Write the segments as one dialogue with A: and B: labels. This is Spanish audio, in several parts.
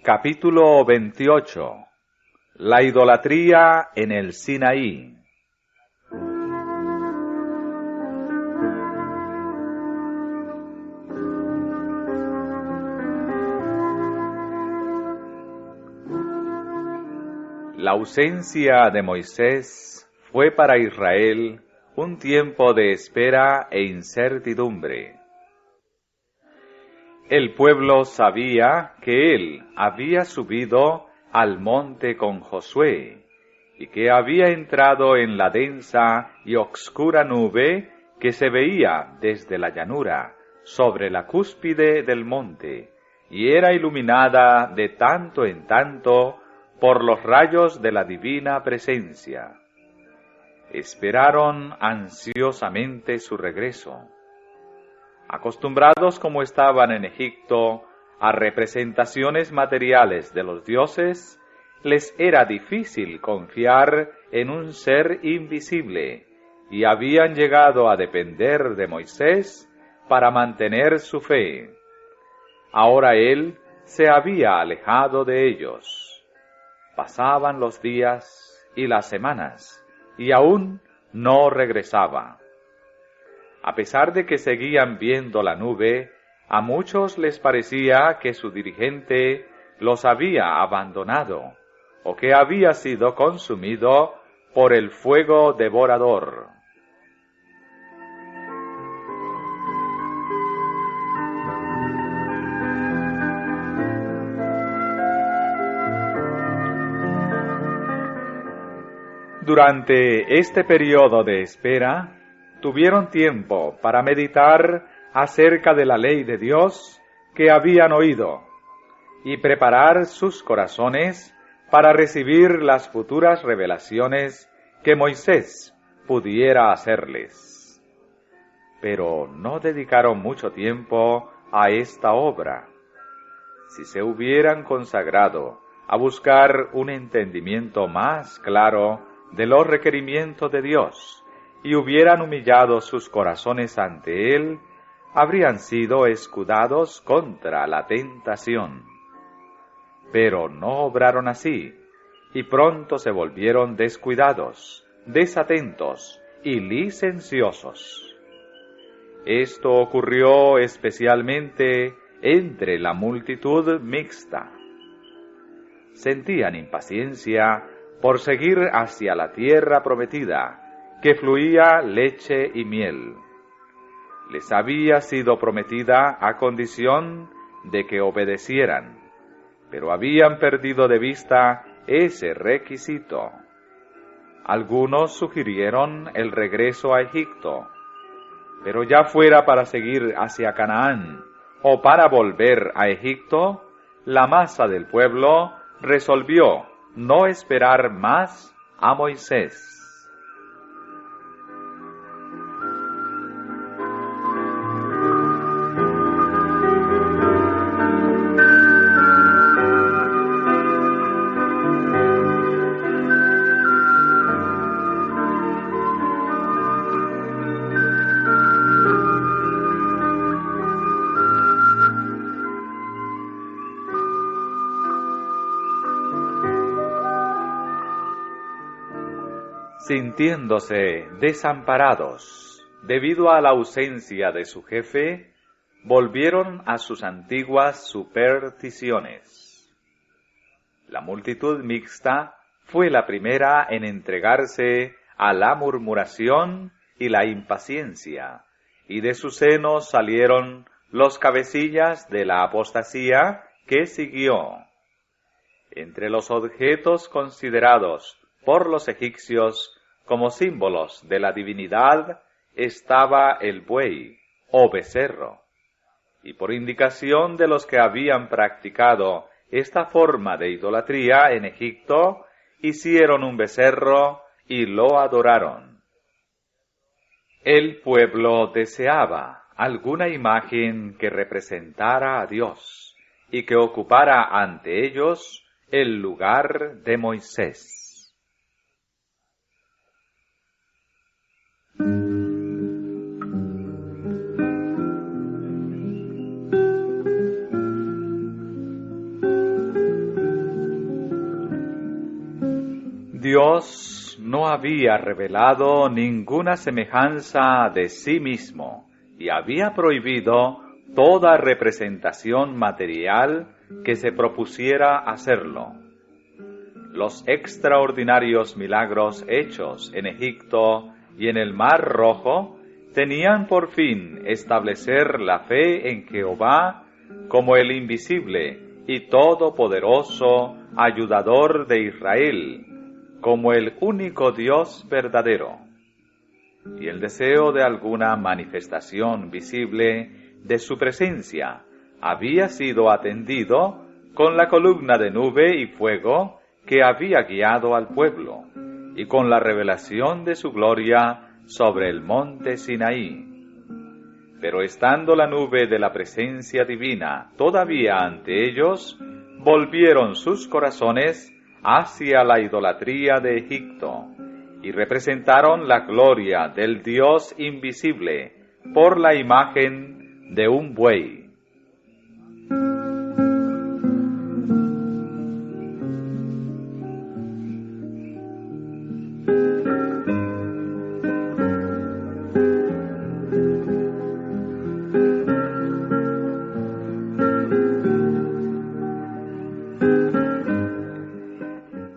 A: Capítulo 28. La idolatría en el Sinaí. La ausencia de Moisés fue para Israel un tiempo de espera e incertidumbre. El pueblo sabía que él había subido al monte con Josué y que había entrado en la densa y obscura nube que se veía desde la llanura sobre la cúspide del monte y era iluminada de tanto en tanto por los rayos de la divina presencia. Esperaron ansiosamente su regreso. Acostumbrados como estaban en Egipto a representaciones materiales de los dioses, les era difícil confiar en un ser invisible y habían llegado a depender de Moisés para mantener su fe. Ahora él se había alejado de ellos. Pasaban los días y las semanas y aún no regresaba. A pesar de que seguían viendo la nube, a muchos les parecía que su dirigente los había abandonado o que había sido consumido por el fuego devorador. Durante este periodo de espera, tuvieron tiempo para meditar acerca de la ley de Dios que habían oído y preparar sus corazones para recibir las futuras revelaciones que Moisés pudiera hacerles. Pero no dedicaron mucho tiempo a esta obra. Si se hubieran consagrado a buscar un entendimiento más claro de los requerimientos de Dios, y hubieran humillado sus corazones ante Él, habrían sido escudados contra la tentación. Pero no obraron así, y pronto se volvieron descuidados, desatentos y licenciosos. Esto ocurrió especialmente entre la multitud mixta. Sentían impaciencia por seguir hacia la tierra prometida, que fluía leche y miel. Les había sido prometida a condición de que obedecieran, pero habían perdido de vista ese requisito. Algunos sugirieron el regreso a Egipto, pero ya fuera para seguir hacia Canaán o para volver a Egipto, la masa del pueblo resolvió no esperar más a Moisés. Sintiéndose desamparados debido a la ausencia de su jefe, volvieron a sus antiguas supersticiones. La multitud mixta fue la primera en entregarse a la murmuración y la impaciencia, y de su seno salieron los cabecillas de la apostasía que siguió. Entre los objetos considerados por los egipcios como símbolos de la divinidad estaba el buey o becerro, y por indicación de los que habían practicado esta forma de idolatría en Egipto, hicieron un becerro y lo adoraron. El pueblo deseaba alguna imagen que representara a Dios y que ocupara ante ellos el lugar de Moisés. Dios no había revelado ninguna semejanza de sí mismo y había prohibido toda representación material que se propusiera hacerlo. Los extraordinarios milagros hechos en Egipto y en el Mar Rojo tenían por fin establecer la fe en Jehová como el invisible y todopoderoso ayudador de Israel, como el único Dios verdadero. Y el deseo de alguna manifestación visible de su presencia había sido atendido con la columna de nube y fuego que había guiado al pueblo, y con la revelación de su gloria sobre el monte Sinaí. Pero estando la nube de la presencia divina todavía ante ellos, volvieron sus corazones hacia la idolatría de Egipto, y representaron la gloria del Dios invisible por la imagen de un buey.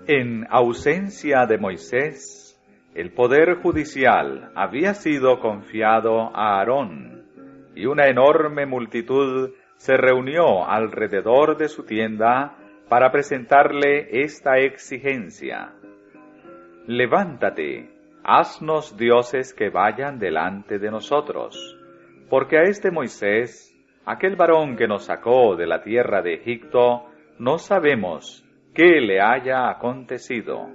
A: En ausencia de Moisés, el poder judicial había sido confiado a Aarón, y una enorme multitud se reunió alrededor de su tienda para presentarle esta exigencia: levántate, haznos dioses que vayan delante de nosotros, porque a este Moisés, aquel varón que nos sacó de la tierra de Egipto, no sabemos qué le haya acontecido.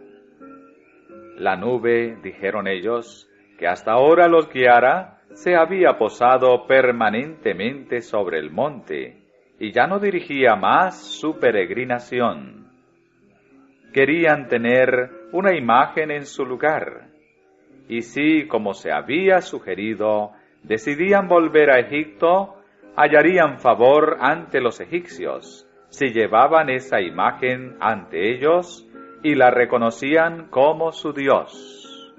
A: La nube, dijeron ellos, que hasta ahora los guiara, se había posado permanentemente sobre el monte, y ya no dirigía más su peregrinación. Querían tener una imagen en su lugar, y si, como se había sugerido, decidían volver a Egipto, hallarían favor ante los egipcios, si llevaban esa imagen ante ellos y la reconocían como su Dios.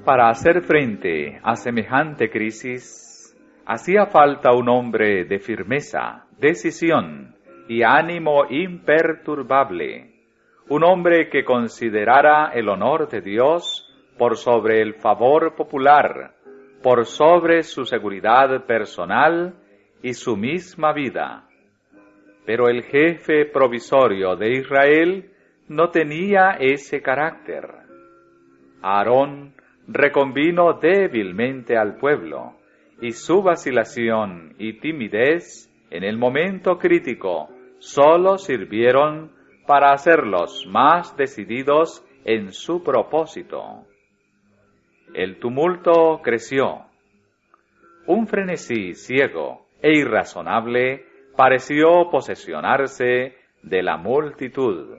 A: Para hacer frente a semejante crisis, hacía falta un hombre de firmeza, decisión y ánimo imperturbable, un hombre que considerara el honor de Dios por sobre el favor popular, por sobre su seguridad personal y su misma vida. Pero el jefe provisorio de Israel no tenía ese carácter. Aarón reconvino débilmente al pueblo, y su vacilación y timidez en el momento crítico solo sirvieron para hacerlos más decididos en su propósito. El tumulto creció. Un frenesí ciego e irrazonable pareció posesionarse de la multitud.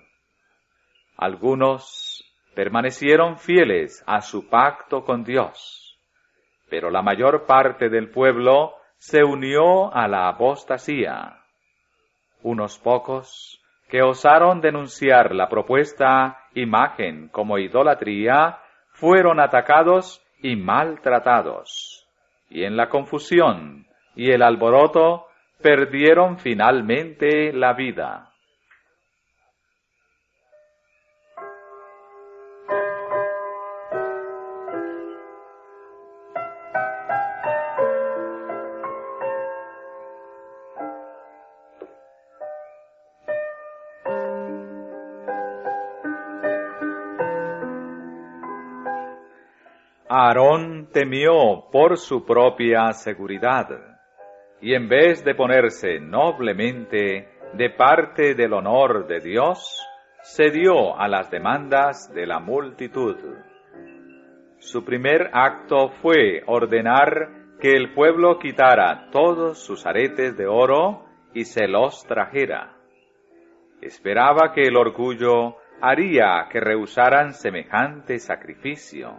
A: Algunos permanecieron fieles a su pacto con Dios, pero la mayor parte del pueblo se unió a la apostasía. Unos pocos, que osaron denunciar la propuesta imagen como idolatría, fueron atacados y maltratados, y en la confusión y el alboroto perdieron finalmente la vida. Aarón temió por su propia seguridad, y en vez de ponerse noblemente de parte del honor de Dios, cedió a las demandas de la multitud. Su primer acto fue ordenar que el pueblo quitara todos sus aretes de oro y se los trajera. Esperaba que el orgullo haría que rehusaran semejante sacrificio.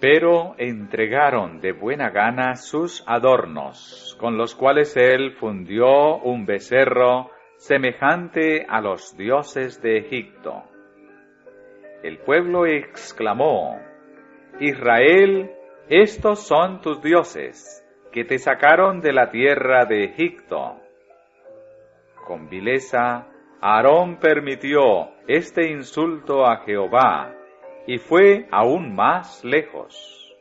A: Pero entregaron de buena gana sus adornos, con los cuales él fundió un becerro semejante a los dioses de Egipto. El pueblo exclamó: Israel, estos son tus dioses, que te sacaron de la tierra de Egipto. Con vileza, Aarón permitió este insulto a Jehová, y fue aún más lejos.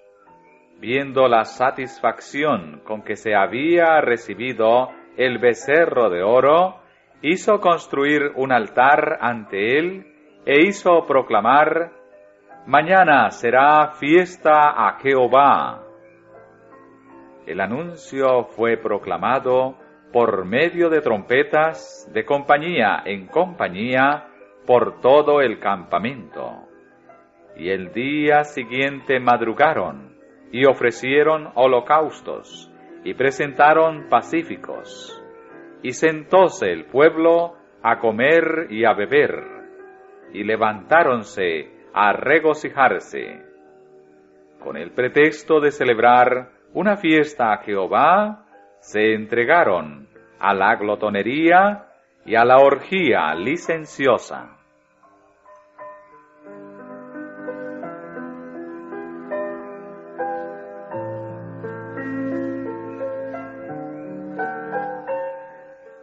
A: Viendo la satisfacción con que se había recibido el becerro de oro, hizo construir un altar ante él, e hizo proclamar: Mañana será fiesta a Jehová. El anuncio fue proclamado por medio de trompetas, de compañía en compañía, por todo el campamento. Y el día siguiente madrugaron, y ofrecieron holocaustos, y presentaron pacíficos. Y sentóse el pueblo a comer y a beber, y levantáronse a regocijarse. Con el pretexto de celebrar una fiesta a Jehová, se entregaron a la glotonería y a la orgía licenciosa.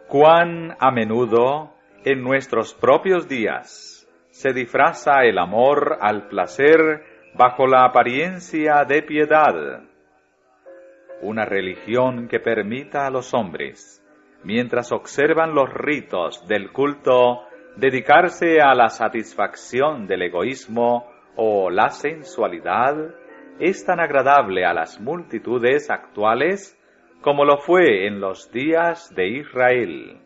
A: Cuán a menudo en nuestros propios días se disfraza el amor al placer bajo la apariencia de piedad. Una religión que permita a los hombres, mientras observan los ritos del culto, dedicarse a la satisfacción del egoísmo o la sensualidad, es tan agradable a las multitudes actuales como lo fue en los días de Israel.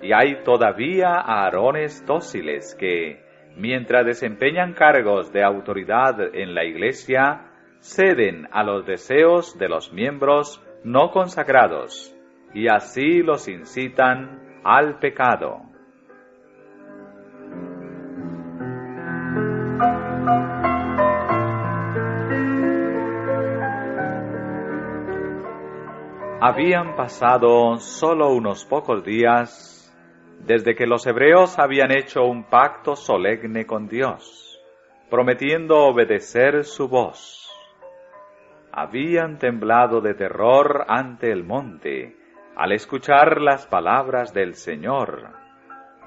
A: Y hay todavía Aarones dóciles que, mientras desempeñan cargos de autoridad en la Iglesia, ceden a los deseos de los miembros no consagrados, y así los incitan al pecado. Habían pasado solo unos pocos días desde que los hebreos habían hecho un pacto solemne con Dios, prometiendo obedecer su voz. Habían temblado de terror ante el monte al escuchar las palabras del Señor: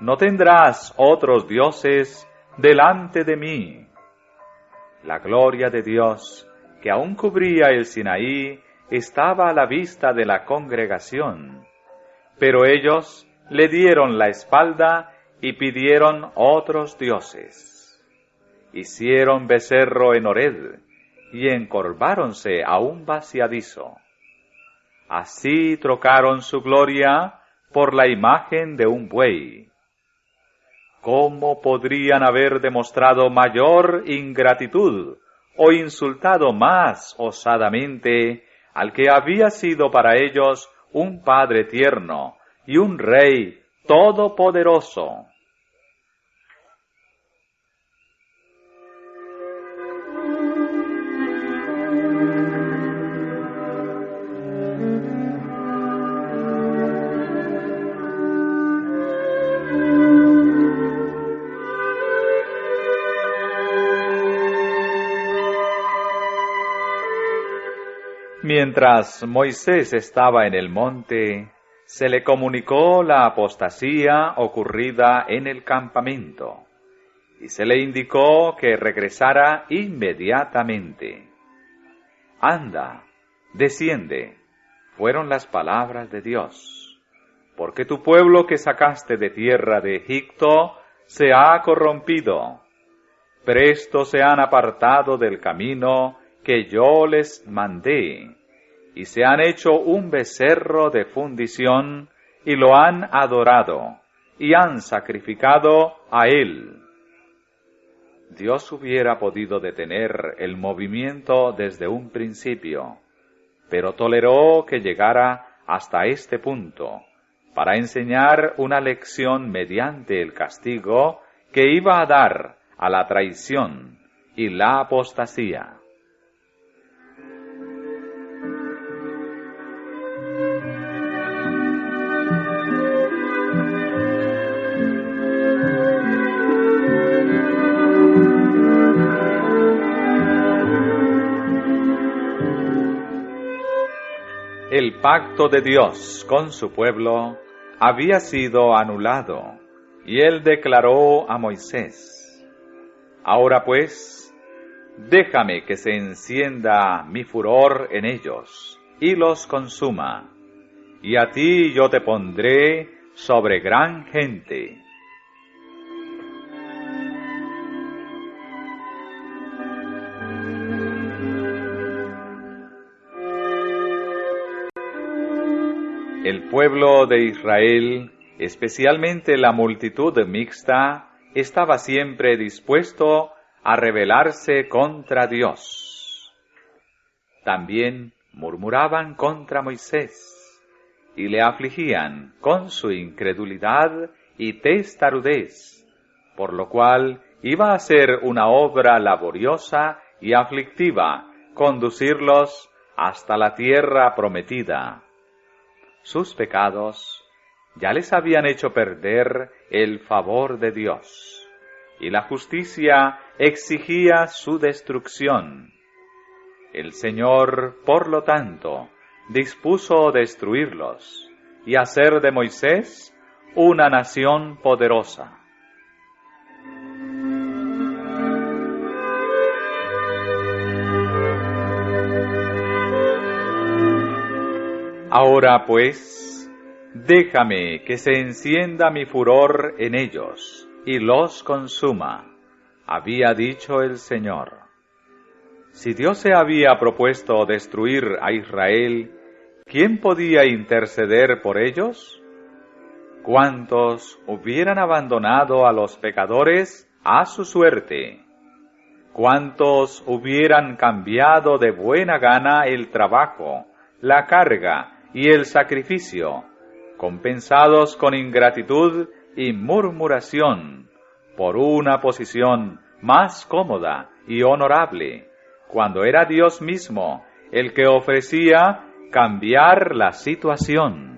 A: No tendrás otros dioses delante de mí. La gloria de Dios, que aún cubría el Sinaí, estaba a la vista de la congregación, pero ellos le dieron la espalda y pidieron otros dioses. Hicieron becerro en Horeb y encorváronse a un vaciadizo. Así trocaron su gloria por la imagen de un buey. ¿Cómo podrían haber demostrado mayor ingratitud o insultado más osadamente al que había sido para ellos un Padre tierno y un Rey todopoderoso? Mientras Moisés estaba en el monte, se le comunicó la apostasía ocurrida en el campamento, y se le indicó que regresara inmediatamente. Anda, desciende, fueron las palabras de Dios, porque tu pueblo que sacaste de tierra de Egipto se ha corrompido. Presto se han apartado del camino que yo les mandé, y se han hecho un becerro de fundición, y lo han adorado, y han sacrificado a él. Dios hubiera podido detener el movimiento desde un principio, pero toleró que llegara hasta este punto, para enseñar una lección mediante el castigo que iba a dar a la traición y la apostasía. El pacto de Dios con su pueblo había sido anulado, y él declaró a Moisés: Ahora pues, déjame que se encienda mi furor en ellos, y los consuma, y a ti yo te pondré sobre gran gente. El pueblo de Israel, especialmente la multitud mixta, estaba siempre dispuesto a rebelarse contra Dios. También murmuraban contra Moisés y le afligían con su incredulidad y testarudez, por lo cual iba a ser una obra laboriosa y aflictiva conducirlos hasta la tierra prometida. Sus pecados ya les habían hecho perder el favor de Dios, y la justicia exigía su destrucción. El Señor, por lo tanto, dispuso destruirlos y hacer de Moisés una nación poderosa. Ahora pues, déjame que se encienda mi furor en ellos, y los consuma, había dicho el Señor. Si Dios se había propuesto destruir a Israel, ¿quién podía interceder por ellos? ¿Cuántos hubieran abandonado a los pecadores a su suerte? ¿Cuántos hubieran cambiado de buena gana el trabajo, la carga y el sacrificio, compensados con ingratitud y murmuración, por una posición más cómoda y honorable, cuando era Dios mismo el que ofrecía cambiar la situación?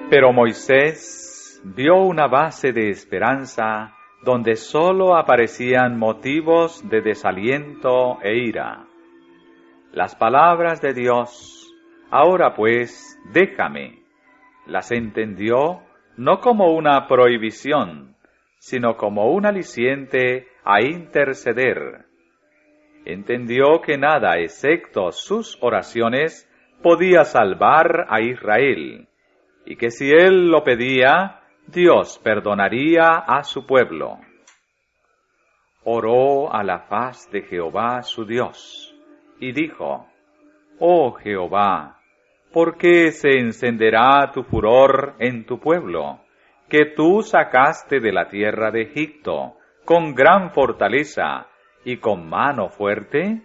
A: Pero Moisés vio una base de esperanza donde sólo aparecían motivos de desaliento e ira. Las palabras de Dios, ahora pues, déjame, las entendió no como una prohibición, sino como un aliciente a interceder. Entendió que nada excepto sus oraciones podía salvar a Israel, y que si él lo pedía, Dios perdonaría a su pueblo. Oró a la faz de Jehová su Dios, y dijo: Oh Jehová, ¿por qué se encenderá tu furor en tu pueblo, que tú sacaste de la tierra de Egipto, con gran fortaleza y con mano fuerte?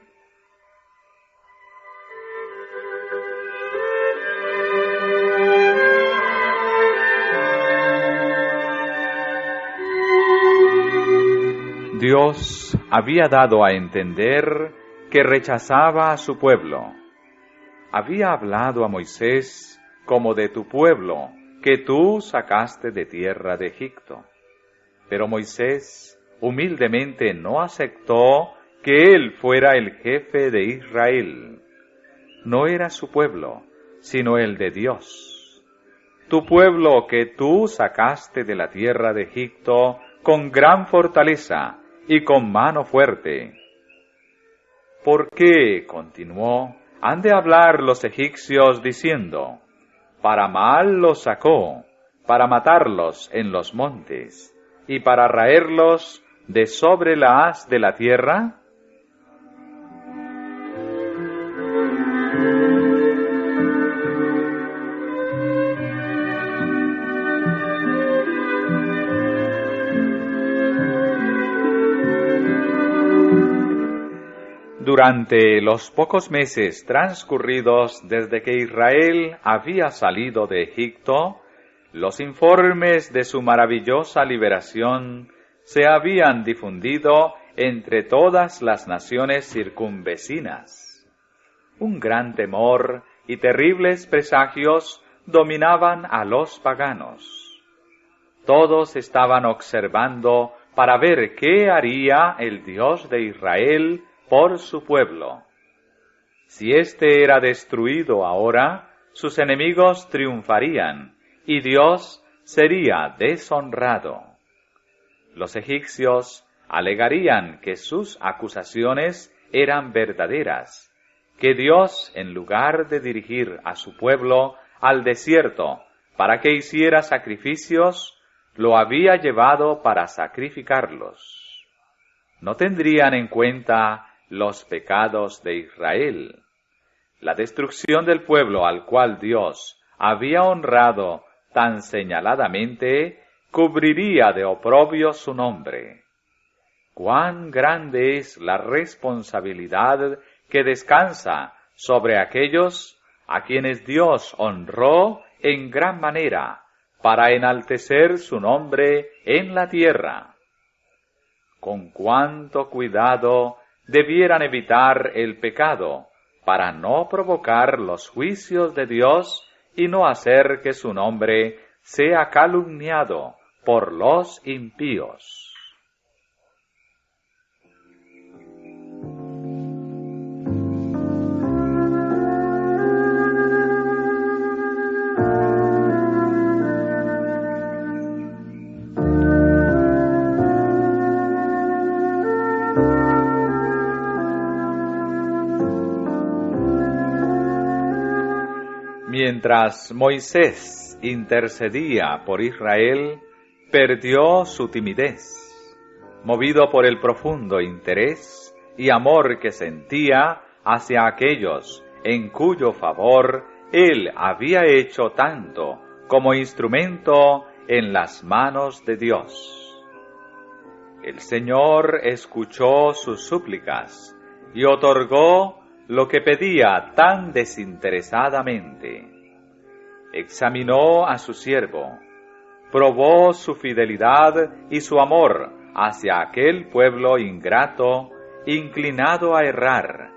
A: Dios había dado a entender que rechazaba a su pueblo. Había hablado a Moisés como de tu pueblo, que tú sacaste de tierra de Egipto. Pero Moisés humildemente no aceptó que él fuera el jefe de Israel. No era su pueblo, sino el de Dios. Tu pueblo que tú sacaste de la tierra de Egipto con gran fortaleza y con mano fuerte. ¿Por qué, continuó, han de hablar los egipcios diciendo: para mal los sacó, para matarlos en los montes, y para raerlos de sobre la haz de la tierra? Durante los pocos meses transcurridos desde que Israel había salido de Egipto, los informes de su maravillosa liberación se habían difundido entre todas las naciones circunvecinas. Un gran temor y terribles presagios dominaban a los paganos. Todos estaban observando para ver qué haría el Dios de Israel por su pueblo. Si éste era destruido ahora, sus enemigos triunfarían y Dios sería deshonrado. Los egipcios alegarían que sus acusaciones eran verdaderas, que Dios, en lugar de dirigir a su pueblo al desierto para que hiciera sacrificios, lo había llevado para sacrificarlos. No tendrían en cuenta los pecados de Israel. La destrucción del pueblo al cual Dios había honrado tan señaladamente cubriría de oprobio su nombre. Cuán grande es la responsabilidad que descansa sobre aquellos a quienes Dios honró en gran manera para enaltecer su nombre en la tierra. Con cuánto cuidado debieran evitar el pecado para no provocar los juicios de Dios y no hacer que su nombre sea calumniado por los impíos. Mientras Moisés intercedía por Israel, perdió su timidez. Movido por el profundo interés y amor que sentía hacia aquellos en cuyo favor él había hecho tanto como instrumento en las manos de Dios. El Señor escuchó sus súplicas y otorgó lo que pedía tan desinteresadamente. Examinó a su siervo, probó su fidelidad y su amor hacia aquel pueblo ingrato, inclinado a errar,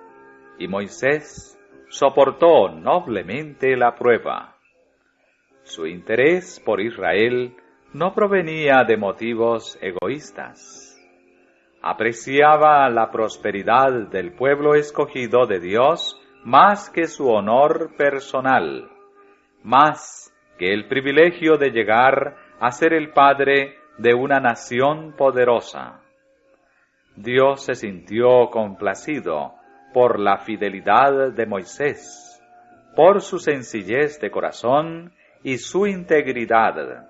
A: y Moisés soportó noblemente la prueba. Su interés por Israel no provenía de motivos egoístas. Apreciaba la prosperidad del pueblo escogido de Dios más que su honor personal, más que el privilegio de llegar a ser el padre de una nación poderosa. Dios se sintió complacido por la fidelidad de Moisés, por su sencillez de corazón y su integridad,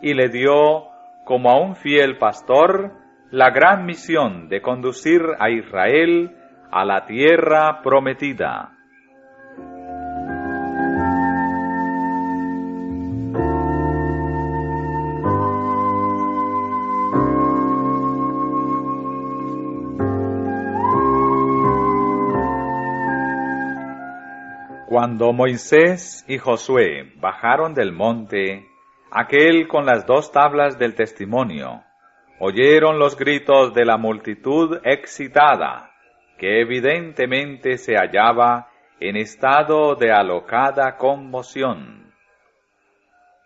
A: y le dio, como a un fiel pastor, la gran misión de conducir a Israel a la tierra prometida. Cuando Moisés y Josué bajaron del monte, aquel con las 2 tablas del testimonio, oyeron los gritos de la multitud excitada, que evidentemente se hallaba en estado de alocada conmoción.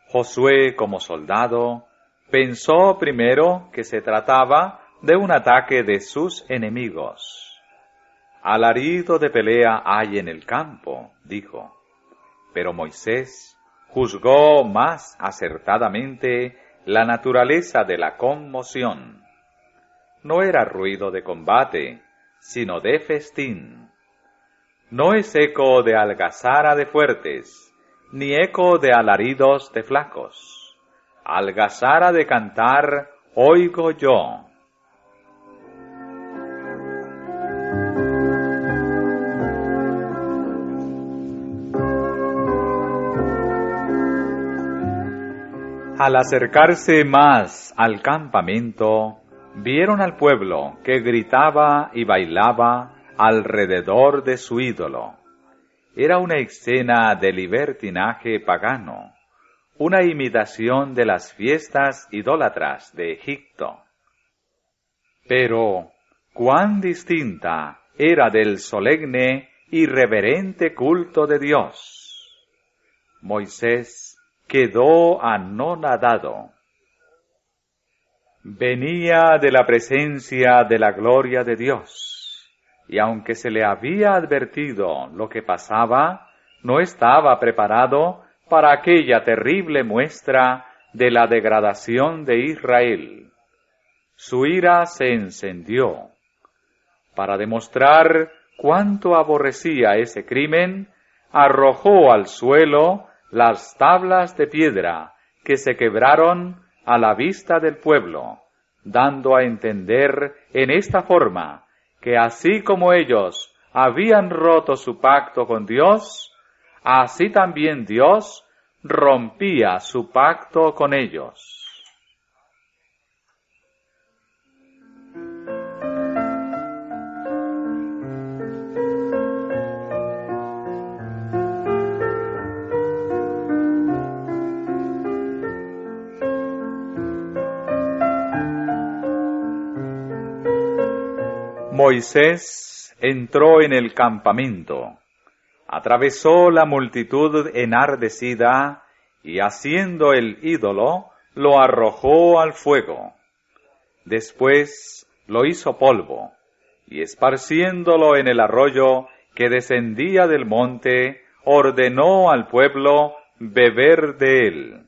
A: Josué, como soldado, pensó primero que se trataba de un ataque de sus enemigos. Alarido de pelea hay en el campo, dijo. Pero Moisés juzgó más acertadamente la naturaleza de la conmoción. No era ruido de combate, sino de festín. No es eco de algazara de fuertes, ni eco de alaridos de flacos. Algazara de cantar oigo yo. Al acercarse más al campamento, vieron al pueblo que gritaba y bailaba alrededor de su ídolo. Era una escena de libertinaje pagano, una imitación de las fiestas idólatras de Egipto. Pero, cuán distinta era del solemne y reverente culto de Dios. Moisés quedó anonadado. Venía de la presencia de la gloria de Dios, y aunque se le había advertido lo que pasaba, no estaba preparado para aquella terrible muestra de la degradación de Israel. Su ira se encendió. Para demostrar cuánto aborrecía ese crimen, arrojó al suelo las tablas de piedra que se quebraron a la vista del pueblo, dando a entender en esta forma que así como ellos habían roto su pacto con Dios, así también Dios rompía su pacto con ellos. Moisés entró en el campamento, atravesó la multitud enardecida y haciendo el ídolo, lo arrojó al fuego. Después lo hizo polvo, y esparciéndolo en el arroyo que descendía del monte, ordenó al pueblo beber de él.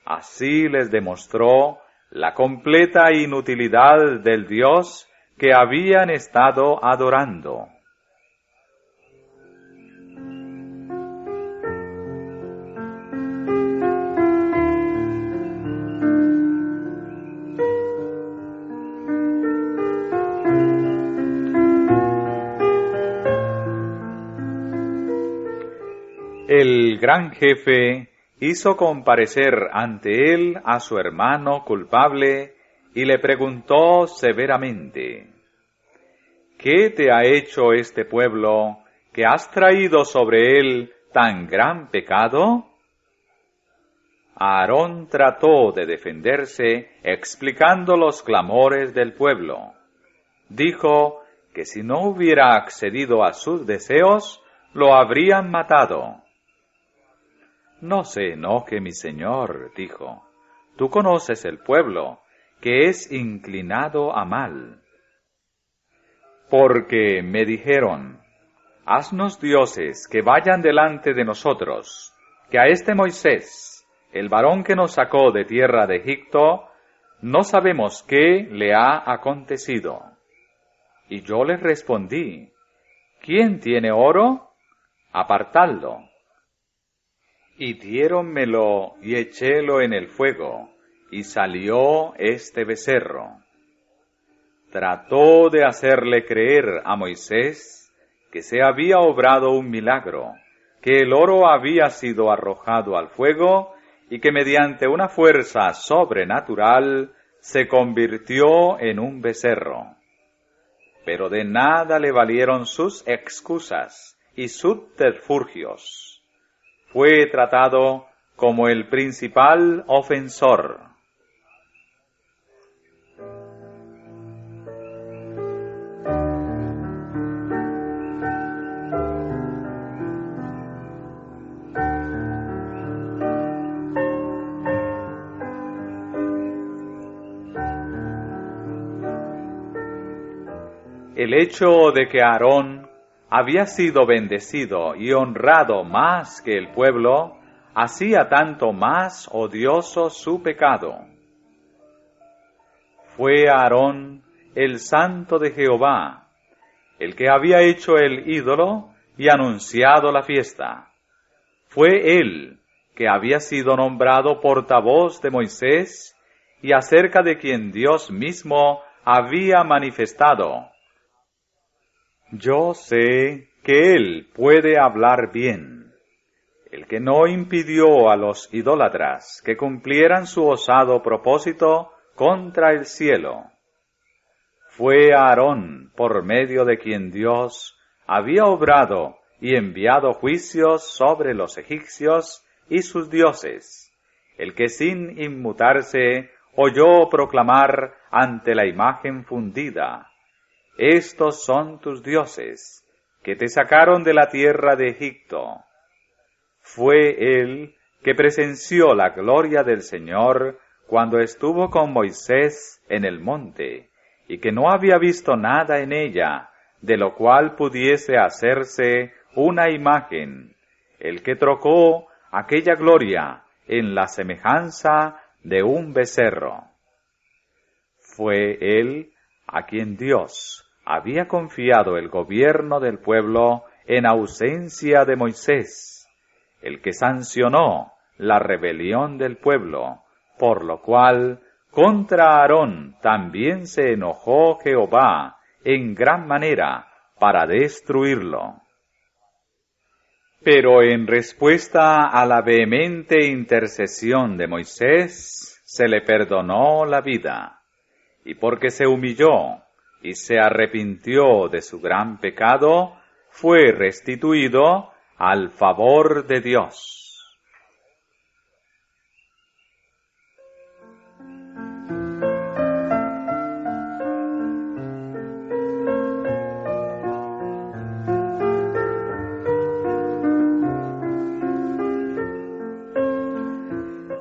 A: Así les demostró la completa inutilidad del Dios que habían estado adorando. El gran jefe hizo comparecer ante él a su hermano culpable y le preguntó severamente: ¿qué te ha hecho este pueblo que has traído sobre él tan gran pecado? Aarón trató de defenderse explicando los clamores del pueblo. Dijo que si no hubiera accedido a sus deseos, lo habrían matado. No se enoje, mi señor, dijo. Tú conoces el pueblo, que es inclinado a mal. Porque me dijeron: haznos dioses que vayan delante de nosotros, que a este Moisés, el varón que nos sacó de tierra de Egipto, no sabemos qué le ha acontecido. Y yo les respondí: ¿quién tiene oro? Apartadlo. Y diéronmelo y echélo en el fuego, y salió este becerro. Trató de hacerle creer a Moisés que se había obrado un milagro, que el oro había sido arrojado al fuego y que mediante una fuerza sobrenatural se convirtió en un becerro. Pero de nada le valieron sus excusas y subterfugios. Fue tratado como el principal ofensor. El hecho de que Aarón había sido bendecido y honrado más que el pueblo, hacía tanto más odioso su pecado. Fue Aarón el santo de Jehová, el que había hecho el ídolo y anunciado la fiesta. Fue él que había sido nombrado portavoz de Moisés y acerca de quien Dios mismo había manifestado: yo sé que él puede hablar bien, el que no impidió a los idólatras que cumplieran su osado propósito contra el cielo. fue Aarón, por medio de quien Dios había obrado y enviado juicios sobre los egipcios y sus dioses, el que sin inmutarse oyó proclamar ante la imagen fundida: estos son tus dioses, que te sacaron de la tierra de Egipto. Fue él que presenció la gloria del Señor cuando estuvo con Moisés en el monte, y que no había visto nada en ella, de lo cual pudiese hacerse una imagen, el que trocó aquella gloria en la semejanza de un becerro. Fue él a quien Dios había confiado el gobierno del pueblo en ausencia de Moisés, el que sancionó la rebelión del pueblo, por lo cual contra Aarón también se enojó Jehová en gran manera para destruirlo. Pero en respuesta a la vehemente intercesión de Moisés, se le perdonó la vida, y porque se humilló y se arrepintió de su gran pecado, fue restituido al favor de Dios.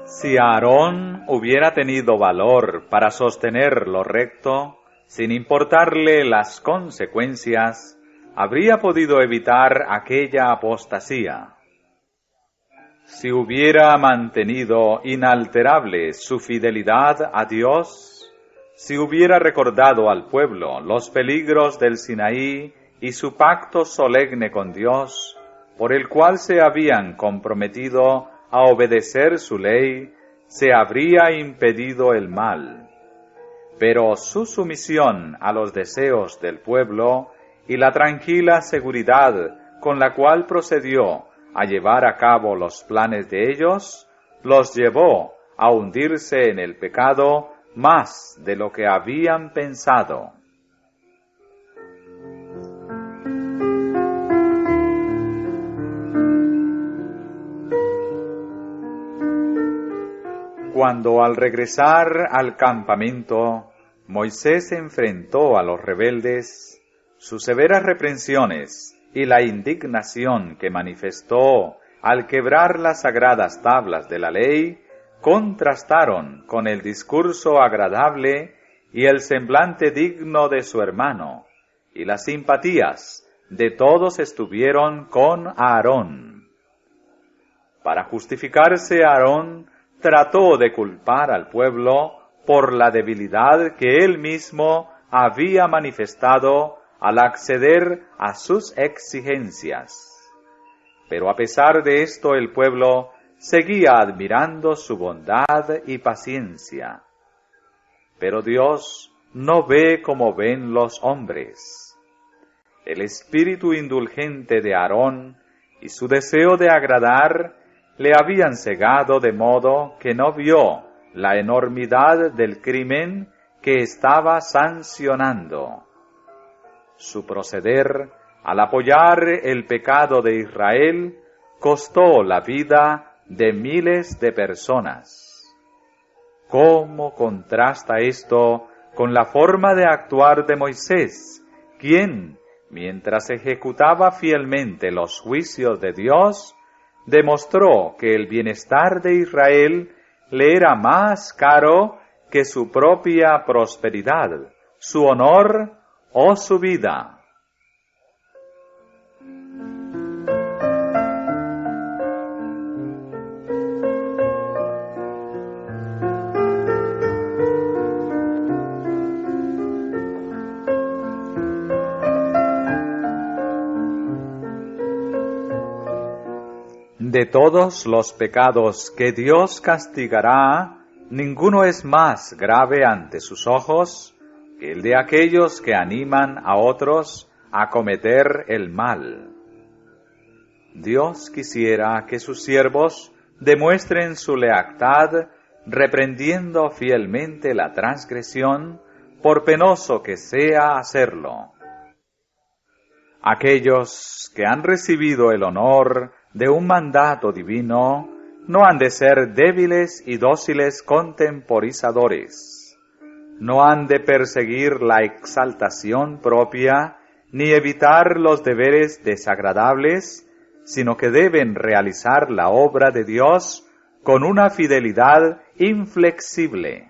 A: Si Aarón hubiera tenido valor para sostener lo recto, sin importarle las consecuencias, habría podido evitar aquella apostasía. Si hubiera mantenido inalterable su fidelidad a Dios, si hubiera recordado al pueblo los peligros del Sinaí y su pacto solemne con Dios, por el cual se habían comprometido a obedecer su ley, se habría impedido el mal. Pero su sumisión a los deseos del pueblo y la tranquila seguridad con la cual procedió a llevar a cabo los planes de ellos, los llevó a hundirse en el pecado más de lo que habían pensado. Cuando al regresar al campamento, Moisés enfrentó a los rebeldes, sus severas reprensiones y la indignación que manifestó al quebrar las sagradas tablas de la ley, contrastaron con el discurso agradable y el semblante digno de su hermano, y las simpatías de todos estuvieron con Aarón. Para justificarse, Aarón trató de culpar al pueblo por la debilidad que él mismo había manifestado al acceder a sus exigencias. Pero a pesar de esto, el pueblo seguía admirando su bondad y paciencia. Pero Dios no ve como ven los hombres. El espíritu indulgente de Aarón y su deseo de agradar le habían cegado de modo que no vio la enormidad del crimen que estaba sancionando. Su proceder, al apoyar el pecado de Israel, costó la vida de miles de personas. ¿Cómo contrasta esto con la forma de actuar de Moisés, quien, mientras ejecutaba fielmente los juicios de Dios, demostró que el bienestar de Israel le era más caro que su propia prosperidad, su honor o su vida? De todos los pecados que Dios castigará, ninguno es más grave ante sus ojos que el de aquellos que animan a otros a cometer el mal. Dios quisiera que sus siervos demuestren su lealtad reprendiendo fielmente la transgresión, por penoso que sea hacerlo. Aquellos que han recibido el honor de un mandato divino no han de ser débiles y dóciles contemporizadores. No han de perseguir la exaltación propia ni evitar los deberes desagradables, sino que deben realizar la obra de Dios con una fidelidad inflexible.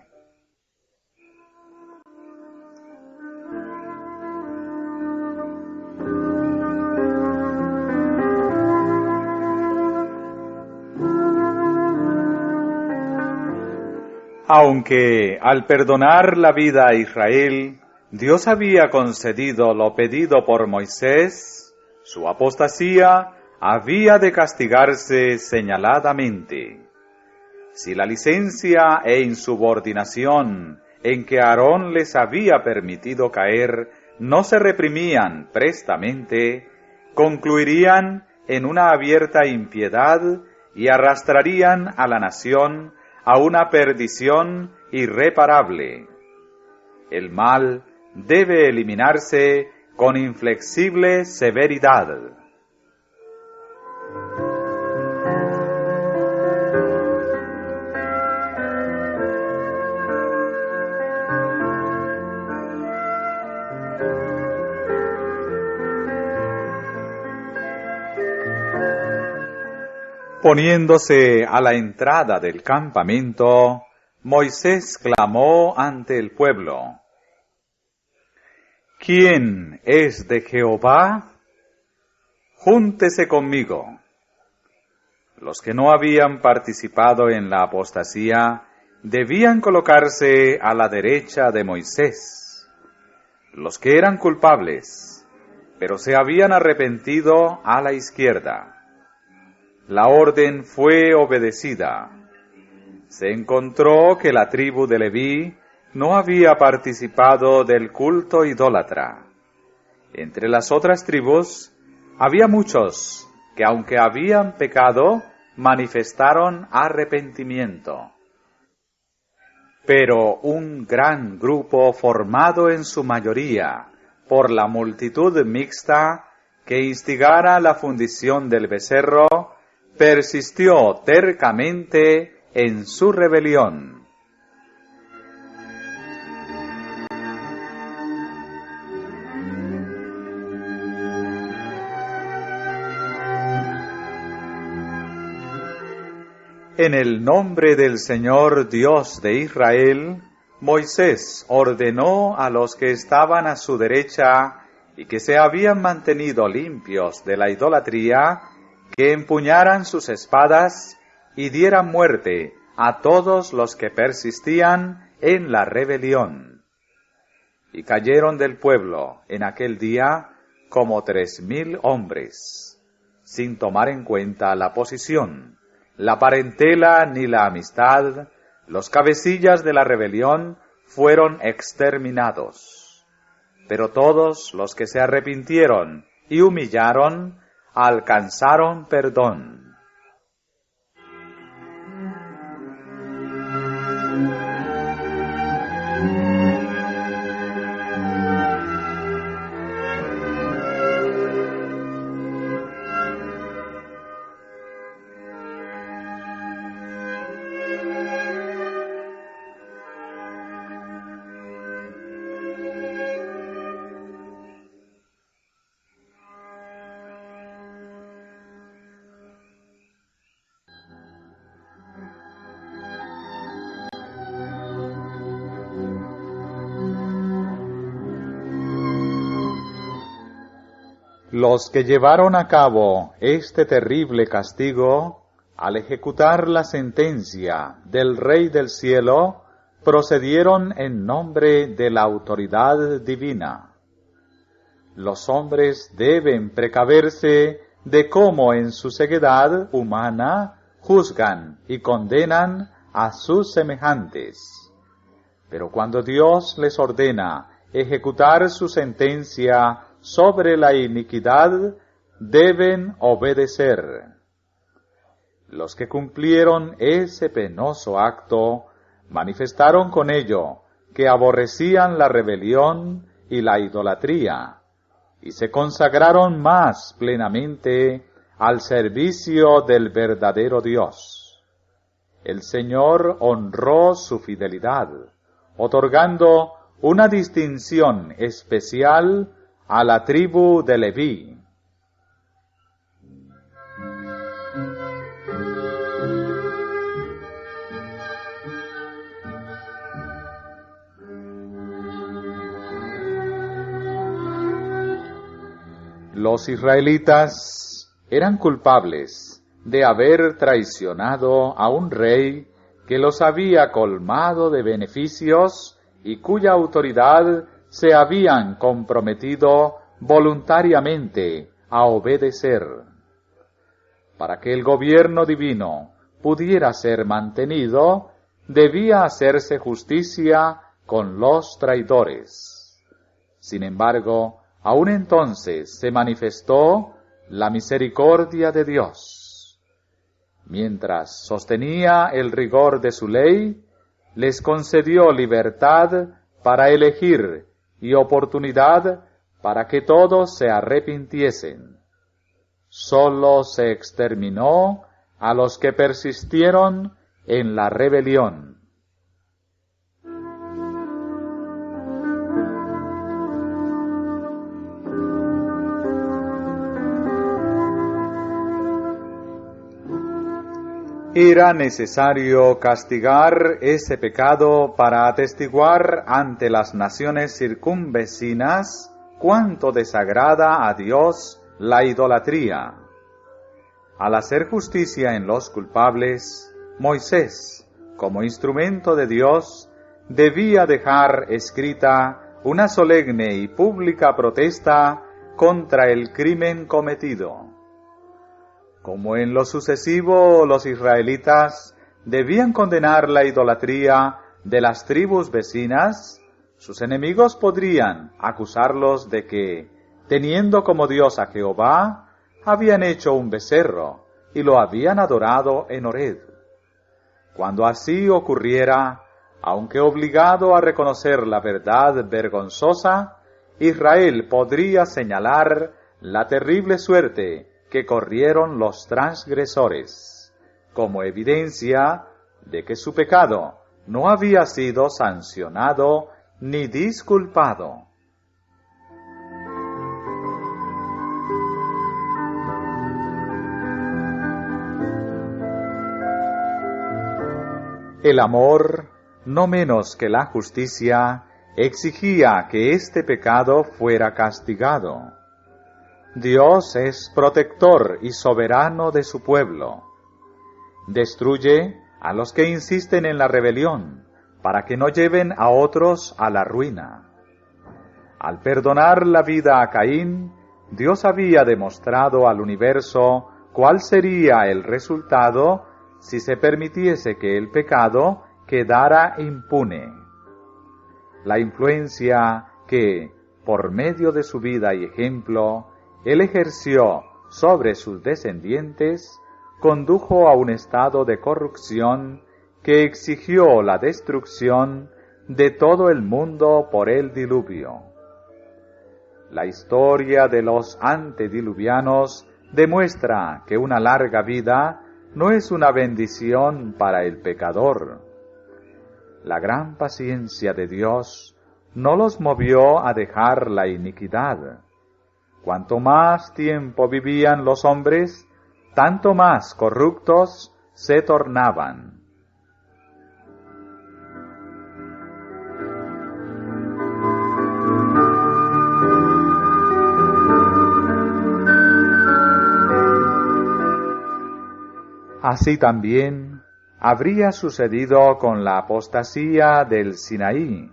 A: Aunque al perdonar la vida a Israel, Dios había concedido lo pedido por Moisés, su apostasía había de castigarse señaladamente. Si la licencia e insubordinación en que Aarón les había permitido caer no se reprimían prestamente, concluirían en una abierta impiedad y arrastrarían a la nación a una perdición irreparable. El mal debe eliminarse con inflexible severidad. Poniéndose a la entrada del campamento, Moisés clamó ante el pueblo: ¿Quién es de Jehová? Júntese conmigo. Los que no habían participado en la apostasía debían colocarse a la derecha de Moisés. Los que eran culpables, pero se habían arrepentido, a la izquierda. La orden fue obedecida. Se encontró que la tribu de Leví no había participado del culto idólatra. Entre las otras tribus había muchos que, aunque habían pecado, manifestaron arrepentimiento. Pero un gran grupo, formado en su mayoría por la multitud mixta que instigara la fundición del becerro, persistió tercamente en su rebelión. En el nombre del Señor Dios de Israel, Moisés ordenó a los que estaban a su derecha y que se habían mantenido limpios de la idolatría, que empuñaran sus espadas y dieran muerte a todos los que persistían en la rebelión. Y cayeron del pueblo en aquel día como 3,000 hombres, sin tomar en cuenta la posición, la parentela ni la amistad. Los cabecillas de la rebelión fueron exterminados. Pero todos los que se arrepintieron y humillaron alcanzaron perdón. Los que llevaron a cabo este terrible castigo, al ejecutar la sentencia del Rey del Cielo, procedieron en nombre de la autoridad divina. Los hombres deben precaverse de cómo en su ceguedad humana juzgan y condenan a sus semejantes. Pero cuando Dios les ordena ejecutar su sentencia sobre la iniquidad, deben obedecer. Los que cumplieron ese penoso acto manifestaron con ello que aborrecían la rebelión y la idolatría, y se consagraron más plenamente al servicio del verdadero Dios. El Señor honró su fidelidad, otorgando una distinción especial a la tribu de Leví. Los israelitas eran culpables de haber traicionado a un rey que los había colmado de beneficios y cuya autoridad se habían comprometido voluntariamente a obedecer. Para que el gobierno divino pudiera ser mantenido, debía hacerse justicia con los traidores. Sin embargo, aún entonces se manifestó la misericordia de Dios. Mientras sostenía el rigor de su ley, les concedió libertad para elegir y oportunidad para que todos se arrepintiesen. Solo se exterminó a los que persistieron en la rebelión. Era necesario castigar ese pecado para atestiguar ante las naciones circunvecinas cuánto desagrada a Dios la idolatría. Al hacer justicia en los culpables, Moisés, como instrumento de Dios, debía dejar escrita una solemne y pública protesta contra el crimen cometido. Como en lo sucesivo los israelitas debían condenar la idolatría de las tribus vecinas, sus enemigos podrían acusarlos de que, teniendo como Dios a Jehová, habían hecho un becerro y lo habían adorado en Horeb. Cuando así ocurriera, aunque obligado a reconocer la verdad vergonzosa, Israel podría señalar la terrible suerte que corrieron los transgresores, como evidencia de que su pecado no había sido sancionado ni disculpado. El amor, no menos que la justicia, exigía que este pecado fuera castigado. Dios es protector y soberano de su pueblo. Destruye a los que insisten en la rebelión, para que no lleven a otros a la ruina. Al perdonar la vida a Caín, Dios había demostrado al universo cuál sería el resultado si se permitiese que el pecado quedara impune. La influencia que, por medio de su vida y ejemplo, él ejerció sobre sus descendientes, condujo a un estado de corrupción que exigió la destrucción de todo el mundo por el diluvio. La historia de los antediluvianos demuestra que una larga vida no es una bendición para el pecador. La gran paciencia de Dios no los movió a dejar la iniquidad. Cuanto más tiempo vivían los hombres, tanto más corruptos se tornaban. Así también habría sucedido con la apostasía del Sinaí.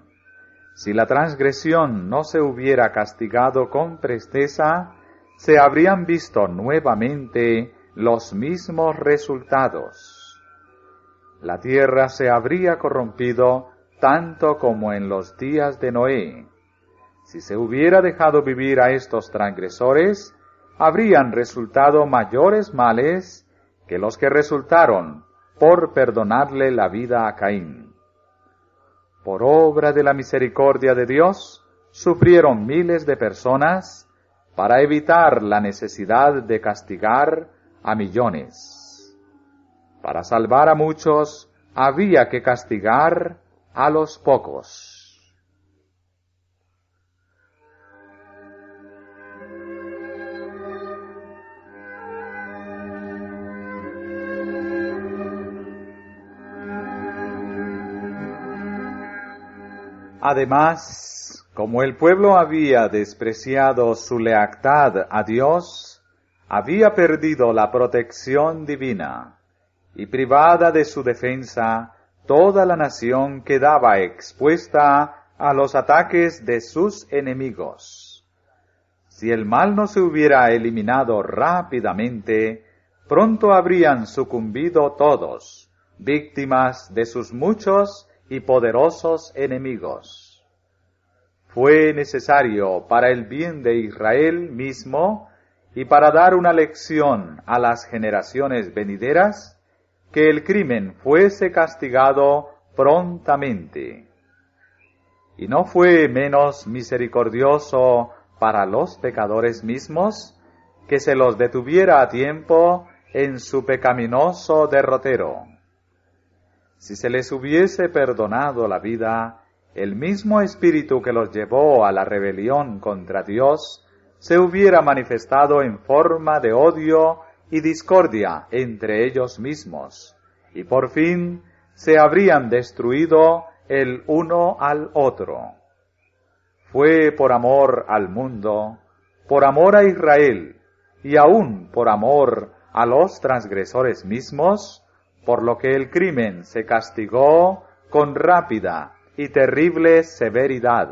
A: Si la transgresión no se hubiera castigado con presteza, se habrían visto nuevamente los mismos resultados. La tierra se habría corrompido tanto como en los días de Noé. Si se hubiera dejado vivir a estos transgresores, habrían resultado mayores males que los que resultaron por perdonarle la vida a Caín. por obra de la misericordia de Dios, sufrieron miles de personas para evitar la necesidad de castigar a millones. Para salvar a muchos, había que castigar a los pocos. Además, como el pueblo había despreciado su lealtad a Dios, había perdido la protección divina, y privada de su defensa, toda la nación quedaba expuesta a los ataques de sus enemigos. Si el mal no se hubiera eliminado rápidamente, pronto habrían sucumbido todos, víctimas de sus muchos y poderosos enemigos. Fue necesario para el bien de Israel mismo y para dar una lección a las generaciones venideras que el crimen fuese castigado prontamente. Y no fue menos misericordioso para los pecadores mismos que se los detuviera a tiempo en su pecaminoso derrotero. Si se les hubiese perdonado la vida, el mismo espíritu que los llevó a la rebelión contra Dios se hubiera manifestado en forma de odio y discordia entre ellos mismos, y por fin se habrían destruido el uno al otro. Fue por amor al mundo, por amor a Israel, y aún por amor a los transgresores mismos, por lo que el crimen se castigó con rápida y terrible severidad.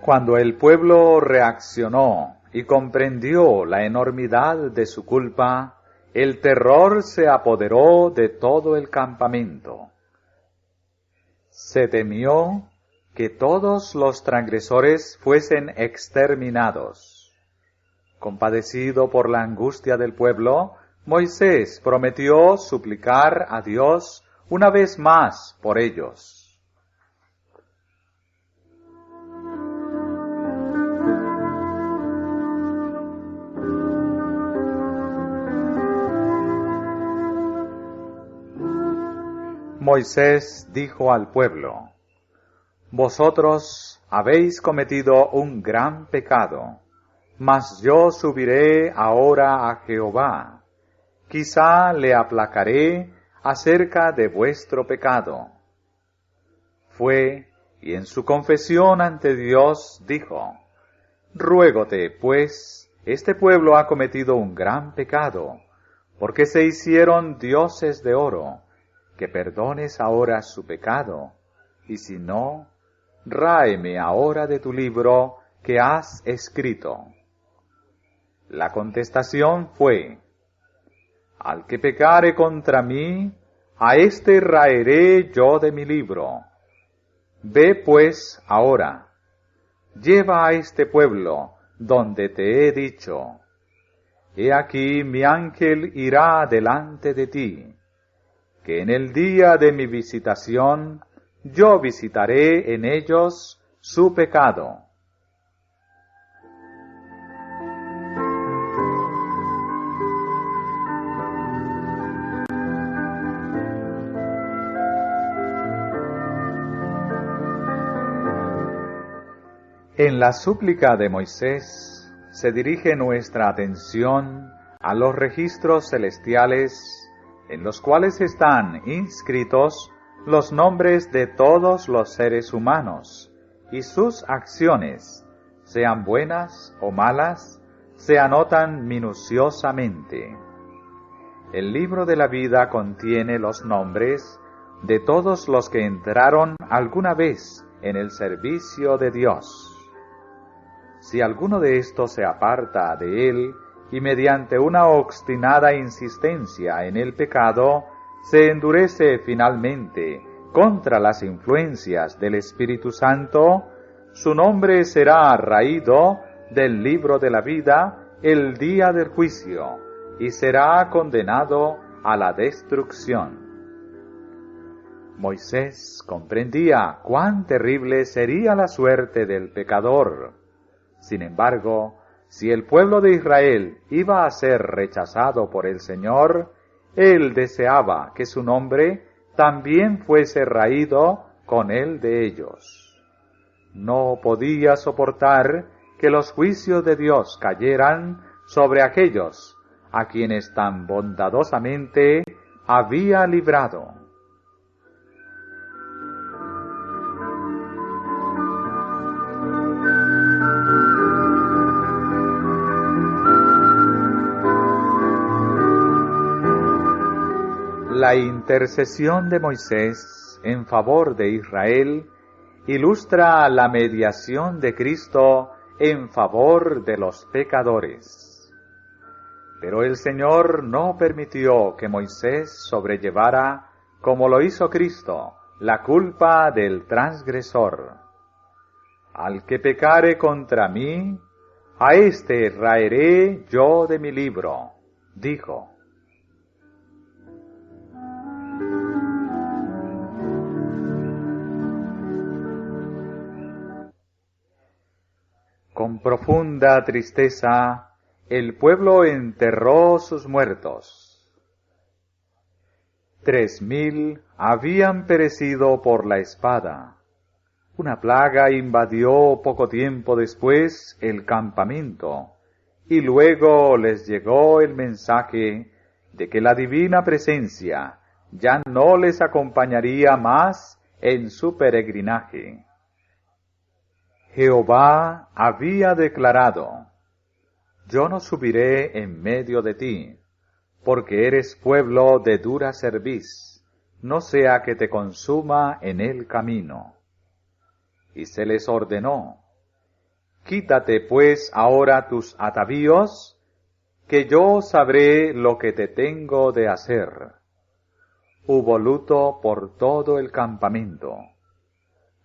A: Cuando el pueblo reaccionó y comprendió la enormidad de su culpa, el terror se apoderó de todo el campamento. Se temió que todos los transgresores fuesen exterminados. Compadecido por la angustia del pueblo, Moisés prometió suplicar a Dios una vez más por ellos. Moisés dijo al pueblo: Vosotros habéis cometido un gran pecado, mas yo subiré ahora a Jehová. Quizá le aplacaré acerca de vuestro pecado. Fue, y en su confesión ante Dios dijo: Ruégote, pues, este pueblo ha cometido un gran pecado, porque se hicieron dioses de oro, que perdones ahora su pecado, y si no, ráeme ahora de tu libro que has escrito. La contestación fue: Al que pecare contra mí, a éste raeré yo de mi libro. Ve pues ahora, lleva a este pueblo donde te he dicho: He aquí mi ángel irá delante de ti, que en el día de mi visitación yo visitaré en ellos su pecado. En la súplica de Moisés se dirige nuestra atención a los registros celestiales en los cuales están inscritos los nombres de todos los seres humanos y sus acciones, sean buenas o malas, se anotan minuciosamente. El libro de la vida contiene los nombres de todos los que entraron alguna vez en el servicio de Dios. Si alguno de estos se aparta de él y mediante una obstinada insistencia en el pecado, se endurece finalmente contra las influencias del Espíritu Santo, su nombre será raído del libro de la vida el día del juicio, y será condenado a la destrucción. Moisés comprendía cuán terrible sería la suerte del pecador. Sin embargo, si el pueblo de Israel iba a ser rechazado por el Señor, él deseaba que su nombre también fuese raído con el de ellos. No podía soportar que los juicios de Dios cayeran sobre aquellos a quienes tan bondadosamente había librado. La intercesión de Moisés en favor de Israel ilustra la mediación de Cristo en favor de los pecadores. Pero el Señor no permitió que Moisés sobrellevara, como lo hizo Cristo, la culpa del transgresor. Al que pecare contra mí, a éste raeré yo de mi libro, dijo. Con profunda tristeza, el pueblo enterró sus muertos. 3,000 habían perecido por la espada. Una plaga invadió poco tiempo después el campamento, y luego les llegó el mensaje de que la divina presencia ya no les acompañaría más en su peregrinaje. Jehová había declarado: yo no subiré en medio de ti, porque eres pueblo de dura cerviz, no sea que te consuma en el camino. Y se les ordenó: quítate pues ahora tus atavíos, que yo sabré lo que te tengo de hacer. Hubo luto por todo el campamento.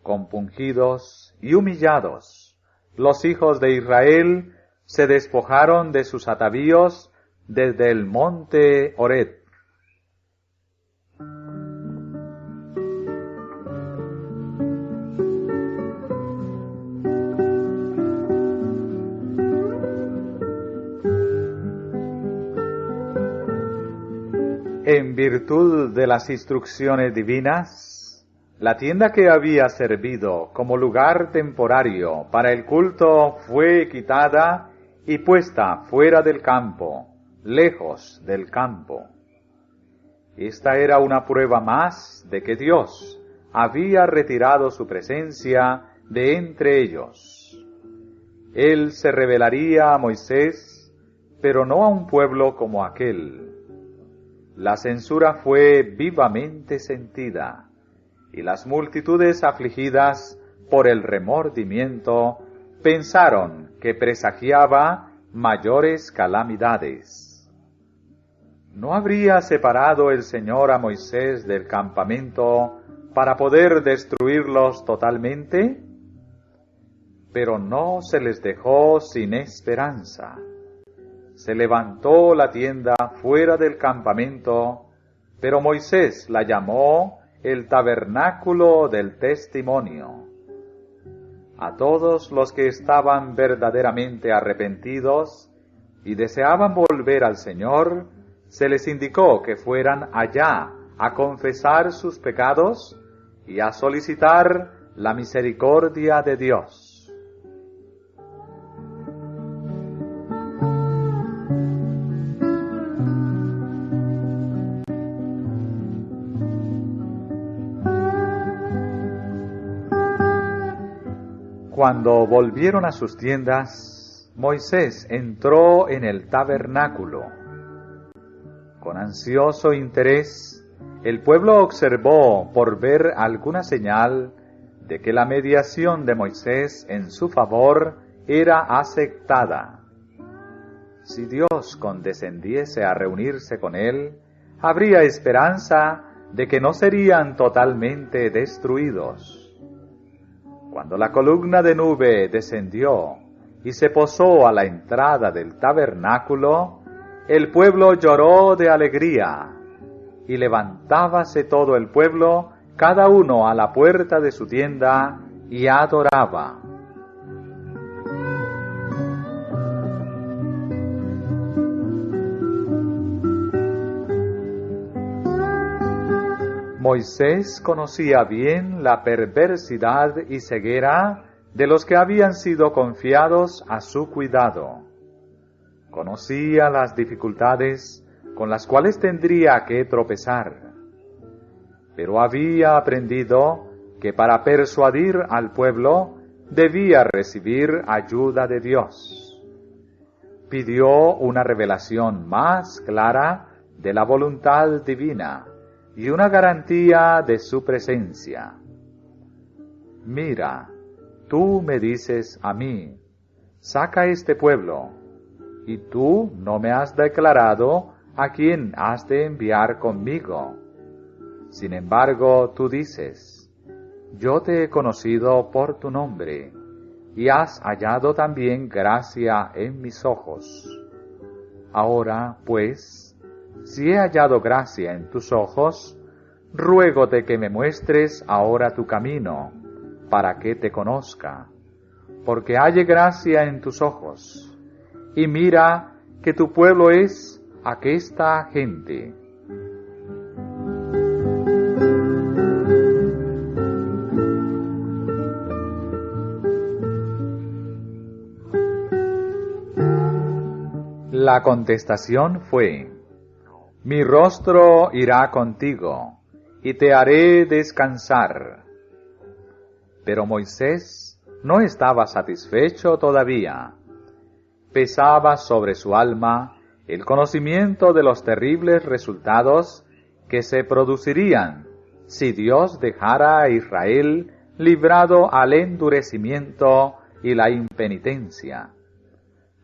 A: Compungidos y humillados, los hijos de Israel se despojaron de sus atavíos desde el monte Horeb. En virtud de las instrucciones divinas, la tienda que había servido como lugar temporario para el culto fue quitada y puesta fuera del campo, lejos del campo. Esta era una prueba más de que Dios había retirado su presencia de entre ellos. Él se revelaría a Moisés, pero no a un pueblo como aquel. La censura fue vivamente sentida, y las multitudes afligidas por el remordimiento pensaron que presagiaba mayores calamidades. ¿No habría separado el Señor a Moisés del campamento para poder destruirlos totalmente? Pero no se les dejó sin esperanza. Se levantó la tienda fuera del campamento, pero Moisés la llamó el tabernáculo del testimonio. A todos los que estaban verdaderamente arrepentidos y deseaban volver al Señor, se les indicó que fueran allá a confesar sus pecados y a solicitar la misericordia de Dios. Cuando volvieron a sus tiendas, Moisés entró en el tabernáculo. Con ansioso interés, el pueblo observó por ver alguna señal de que la mediación de Moisés en su favor era aceptada. si Dios condescendiese a reunirse con él, habría esperanza de que no serían totalmente destruidos. Cuando la columna de nube descendió y se posó a la entrada del tabernáculo, el pueblo lloró de alegría, y levantábase todo el pueblo, cada uno a la puerta de su tienda, y adoraba. Moisés conocía bien la perversidad y ceguera de los que habían sido confiados a su cuidado. Conocía las dificultades con las cuales tendría que tropezar, pero había aprendido que para persuadir al pueblo debía recibir ayuda de Dios. Pidió una revelación más clara de la voluntad divina y una garantía de su presencia. Mira, tú me dices a mí, saca este pueblo, y tú no me has declarado a quién has de enviar conmigo. Sin embargo, tú dices, yo te he conocido por tu nombre, y has hallado también gracia en mis ojos. Ahora, pues, si he hallado gracia en tus ojos, ruégote que me muestres ahora tu camino, para que te conozca, porque halle gracia en tus ojos, y mira que tu pueblo es aquesta gente. La contestación fue, mi rostro irá contigo, y te haré descansar. Pero Moisés no estaba satisfecho todavía. Pesaba sobre su alma el conocimiento de los terribles resultados que se producirían si Dios dejara a Israel librado al endurecimiento y la impenitencia.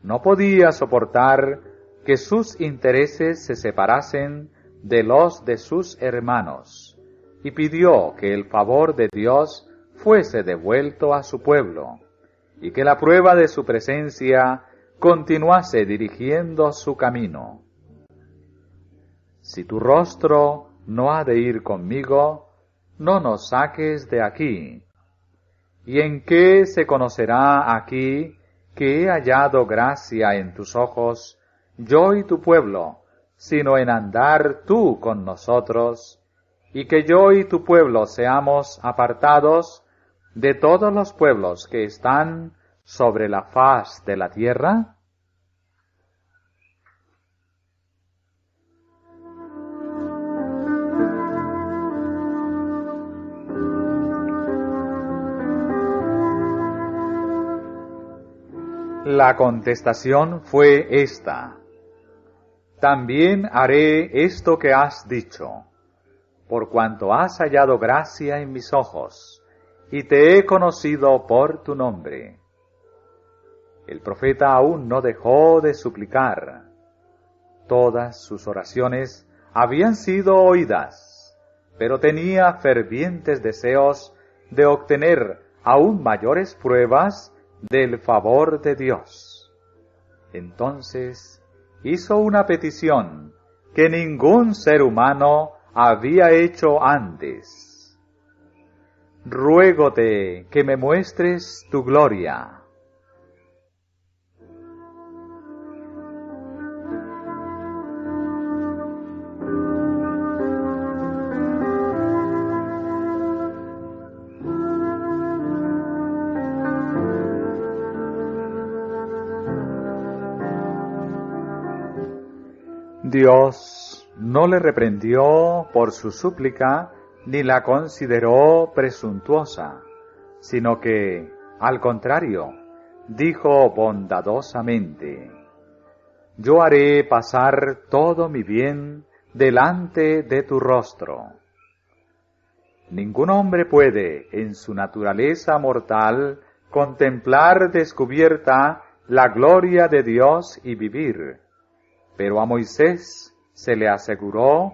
A: No podía soportar que sus intereses se separasen de los de sus hermanos, y pidió que el favor de Dios fuese devuelto a su pueblo, y que la prueba de su presencia continuase dirigiendo su camino. Si tu rostro no ha de ir conmigo, no nos saques de aquí. ¿Y en qué se conocerá aquí que he hallado gracia en tus ojos, yo y tu pueblo, sino en andar tú con nosotros, y que yo y tu pueblo seamos apartados de todos los pueblos que están sobre la faz de la tierra? La contestación fue esta: también haré esto que has dicho, por cuanto has hallado gracia en mis ojos, y te he conocido por tu nombre. El profeta aún no dejó de suplicar. Todas sus oraciones habían sido oídas, pero tenía fervientes deseos de obtener aún mayores pruebas del favor de Dios. Entonces hizo una petición que ningún ser humano había hecho antes. Ruégote que me muestres tu gloria. Dios no le reprendió por su súplica ni la consideró presuntuosa, sino que, al contrario, dijo bondadosamente: yo haré pasar todo mi bien delante de tu rostro. Ningún hombre puede, en su naturaleza mortal, contemplar descubierta la gloria de Dios y vivir. Pero a Moisés se le aseguró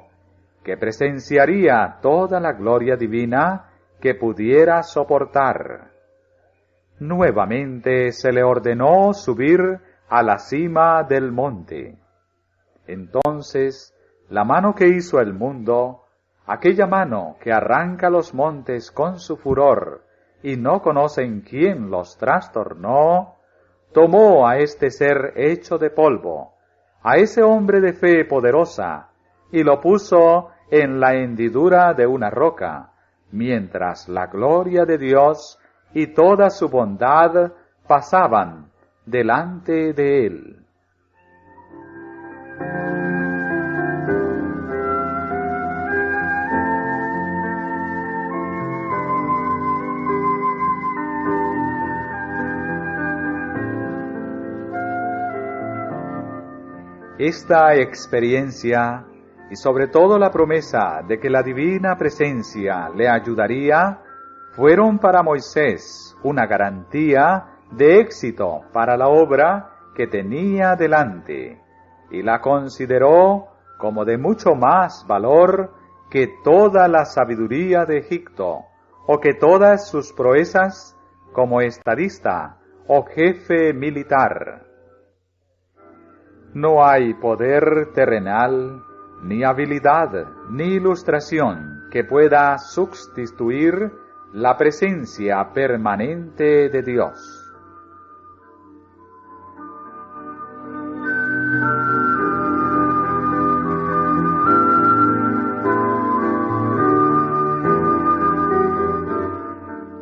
A: que presenciaría toda la gloria divina que pudiera soportar. Nuevamente se le ordenó subir a la cima del monte. Entonces, la mano que hizo el mundo, aquella mano que arranca los montes con su furor y no conocen quién los trastornó, tomó a este ser hecho de polvo, a ese hombre de fe poderosa, y lo puso en la hendidura de una roca, mientras la gloria de Dios y toda su bondad pasaban delante de él. Esta experiencia, y sobre todo la promesa de que la divina presencia le ayudaría, fueron para Moisés una garantía de éxito para la obra que tenía delante, y la consideró como de mucho más valor que toda la sabiduría de Egipto, o que todas sus proezas como estadista o jefe militar. No hay poder terrenal, ni habilidad, ni ilustración que pueda sustituir la presencia permanente de Dios.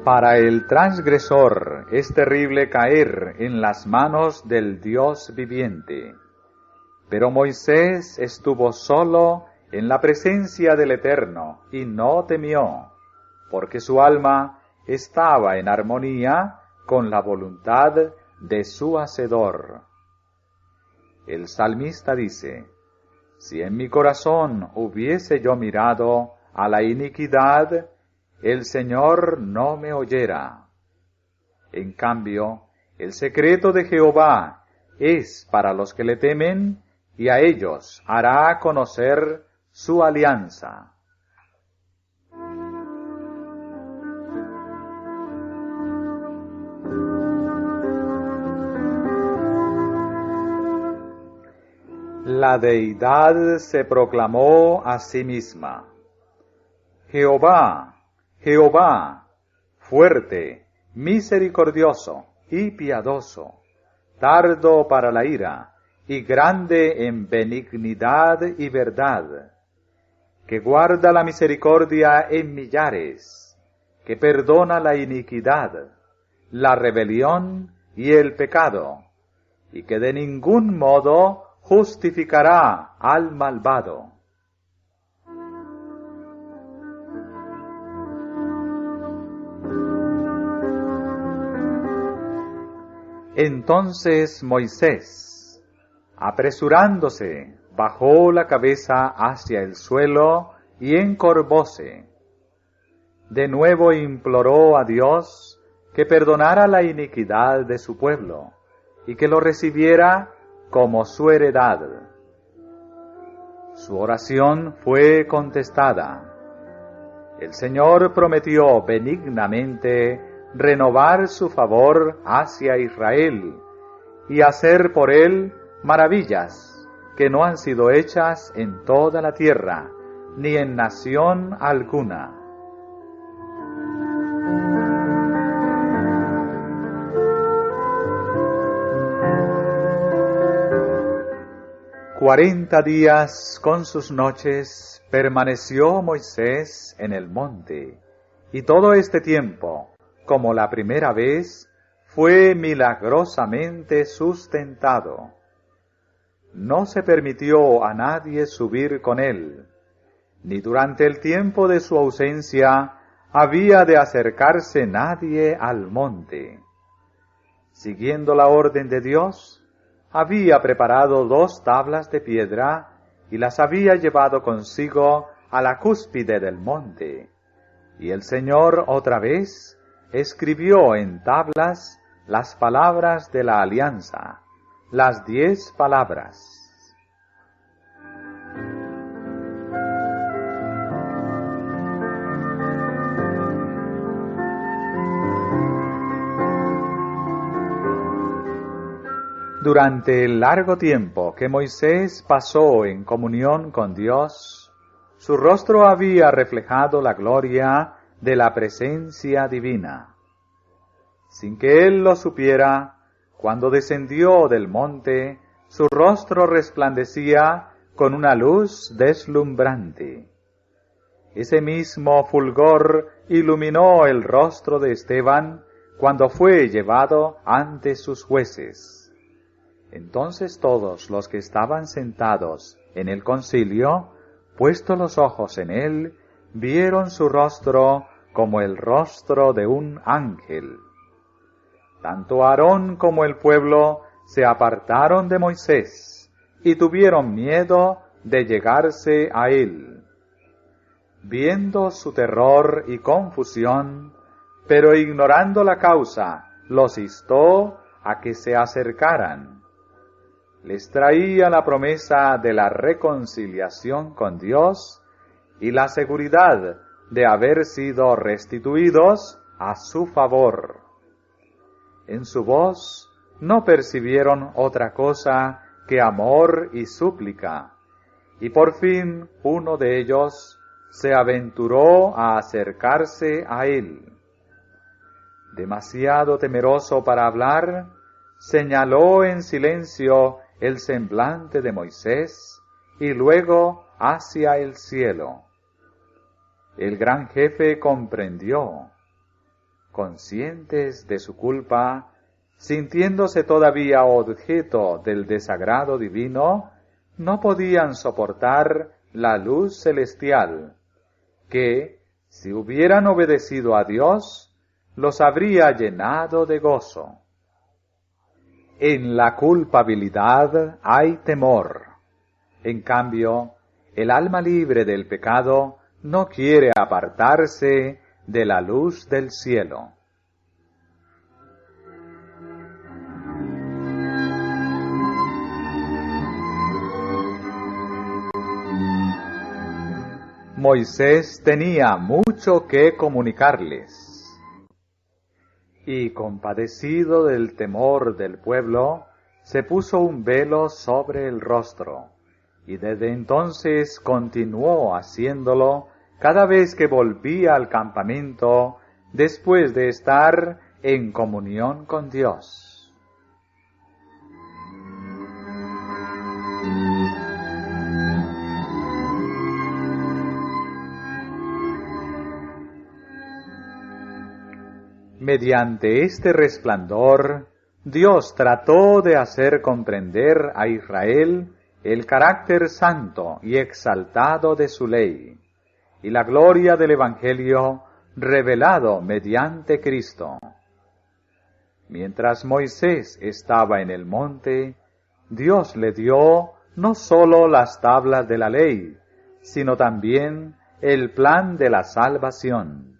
A: Para el transgresor es terrible caer en las manos del Dios viviente. Pero Moisés estuvo solo en la presencia del Eterno y no temió, porque su alma estaba en armonía con la voluntad de su Hacedor. El salmista dice: si en mi corazón hubiese yo mirado a la iniquidad, el Señor no me oyera. En cambio, el secreto de Jehová es para los que le temen, y a ellos hará conocer su alianza. La deidad se proclamó a sí misma: Jehová, Jehová, fuerte, misericordioso y piadoso, tardo para la ira, y grande en benignidad y verdad, que guarda la misericordia en millares, que perdona la iniquidad, la rebelión y el pecado, y que de ningún modo justificará al malvado. Entonces Moisés, apresurándose, bajó la cabeza hacia el suelo y encorvóse. De nuevo imploró a Dios que perdonara la iniquidad de su pueblo y que lo recibiera como su heredad. Su oración fue contestada. El Señor prometió benignamente renovar su favor hacia Israel y hacer por él maravillas que no han sido hechas en toda la tierra, ni en nación alguna. Cuarenta días con sus noches permaneció Moisés en el monte, y todo este tiempo, como la primera vez, fue milagrosamente sustentado. No se permitió a nadie subir con él, ni durante el tiempo de su ausencia había de acercarse nadie al monte. Siguiendo la orden de Dios, había preparado 2 tablas de piedra y las había llevado consigo a la cúspide del monte. Y el Señor otra vez escribió en tablas las palabras de la alianza, las 10 palabras. Durante el largo tiempo que Moisés pasó en comunión con Dios, su rostro había reflejado la gloria de la presencia divina. Sin que él lo supiera, cuando descendió del monte, su rostro resplandecía con una luz deslumbrante. Ese mismo fulgor iluminó el rostro de Esteban cuando fue llevado ante sus jueces. Entonces todos los que estaban sentados en el concilio, puestos los ojos en él, vieron su rostro como el rostro de un ángel. Tanto Aarón como el pueblo se apartaron de Moisés y tuvieron miedo de llegarse a él. Viendo su terror y confusión, pero ignorando la causa, los instó a que se acercaran. Les traía la promesa de la reconciliación con Dios y la seguridad de haber sido restituidos a su favor. En su voz no percibieron otra cosa que amor y súplica, y por fin uno de ellos se aventuró a acercarse a él. Demasiado temeroso para hablar, señaló en silencio el semblante de Moisés y luego hacia el cielo. El gran jefe comprendió. Conscientes de su culpa, sintiéndose todavía objeto del desagrado divino, no podían soportar la luz celestial, que, si hubieran obedecido a Dios, los habría llenado de gozo. En la culpabilidad hay temor. En cambio, el alma libre del pecado no quiere apartarse de la luz del cielo. Moisés tenía mucho que comunicarles. Y compadecido del temor del pueblo, se puso un velo sobre el rostro, y desde entonces continuó haciéndolo cada vez que volvía al campamento después de estar en comunión con Dios. Mediante este resplandor, Dios trató de hacer comprender a Israel el carácter santo y exaltado de su ley, y la gloria del Evangelio revelado mediante Cristo. Mientras Moisés estaba en el monte, Dios le dio no sólo las tablas de la ley, sino también el plan de la salvación.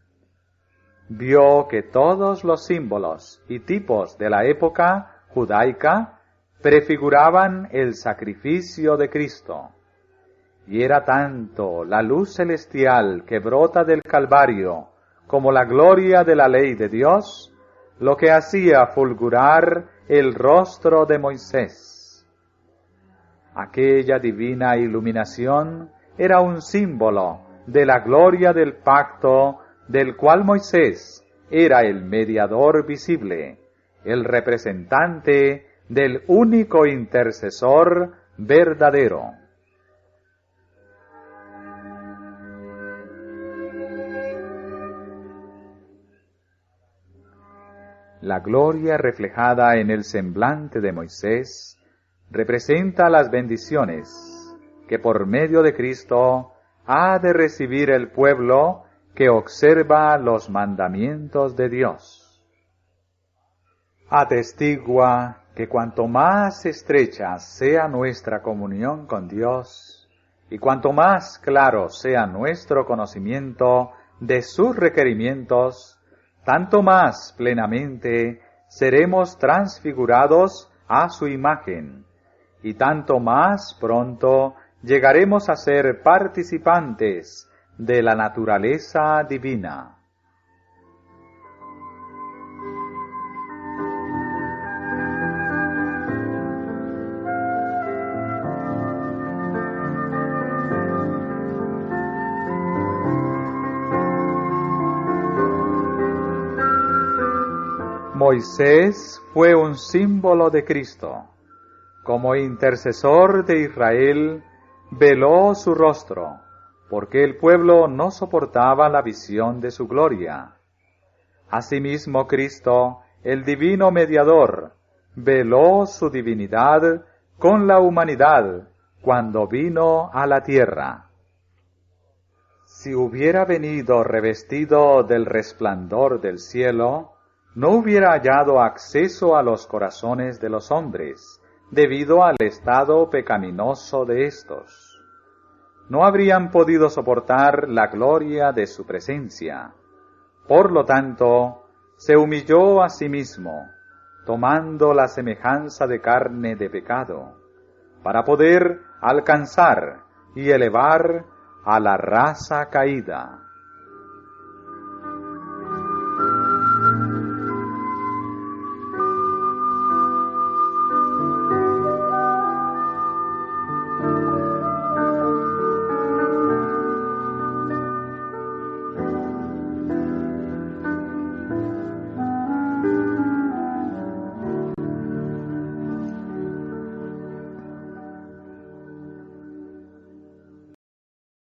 A: Vio que todos los símbolos y tipos de la época judaica prefiguraban el sacrificio de Cristo. Y era tanto la luz celestial que brota del Calvario como la gloria de la ley de Dios lo que hacía fulgurar el rostro de Moisés. Aquella divina iluminación era un símbolo de la gloria del pacto del cual Moisés era el mediador visible, el representante del único intercesor verdadero. La gloria reflejada en el semblante de Moisés representa las bendiciones que por medio de Cristo ha de recibir el pueblo que observa los mandamientos de Dios. Atestigua que cuanto más estrecha sea nuestra comunión con Dios y cuanto más claro sea nuestro conocimiento de sus requerimientos, tanto más plenamente seremos transfigurados a su imagen, y tanto más pronto llegaremos a ser participantes de la naturaleza divina. Moisés fue un símbolo de Cristo. Como intercesor de Israel, veló su rostro, porque el pueblo no soportaba la visión de su gloria. Asimismo, Cristo, el divino mediador, veló su divinidad con la humanidad cuando vino a la tierra. Si hubiera venido revestido del resplandor del cielo, no hubiera hallado acceso a los corazones de los hombres, debido al estado pecaminoso de éstos. No habrían podido soportar la gloria de su presencia. Por lo tanto, se humilló a sí mismo, tomando la semejanza de carne de pecado, para poder alcanzar y elevar a la raza caída.